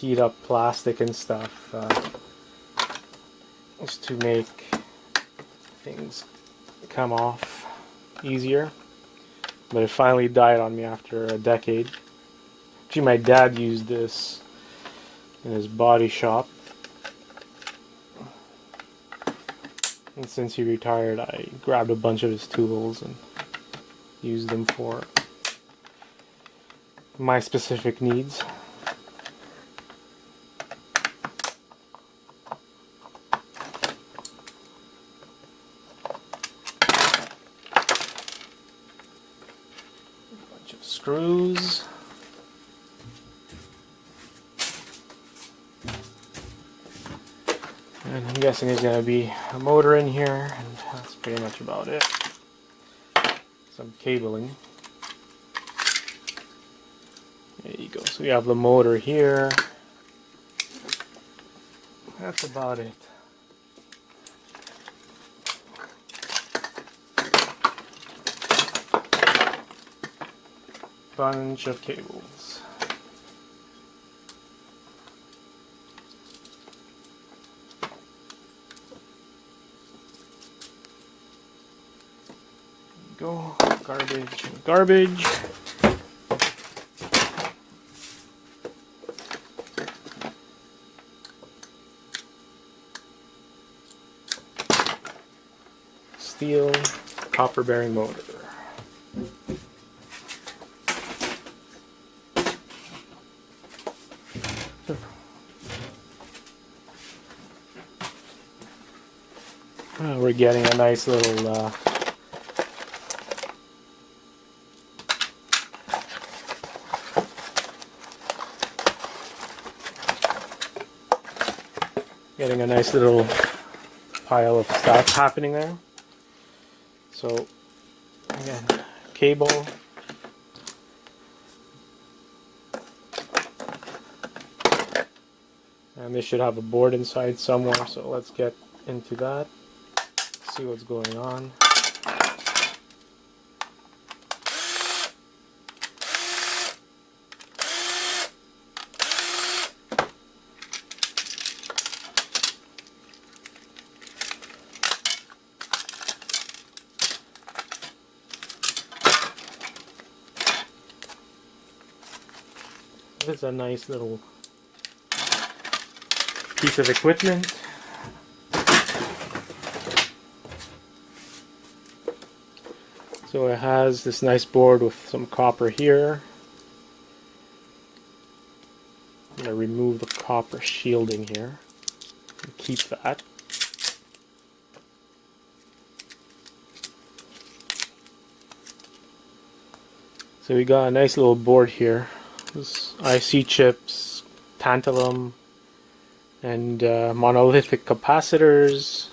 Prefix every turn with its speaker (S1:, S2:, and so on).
S1: heat up plastic and stuff just to make things come off easier. But it finally died on me after a decade. Actually, my dad used this in his body shop, and since he retired I grabbed a bunch of his tools and used them for my specific needs. Bunch of screws. And I'm guessing there's going to be a motor in here, and that's pretty much about it. Some cabling. There you go. So we have the motor here. That's about it. Bunch of cables. Go, garbage and garbage. Steel copper bearing motor. We're getting a nice little pile of stuff happening there. So again, cable, and this should have a board inside somewhere, so let's get into that, see what's going on. This is a nice little piece of equipment. So it has this nice board with some copper here. I'm going to remove the copper shielding here and keep that. So we got a nice little board here. This IC chips, tantalum, and monolithic capacitors.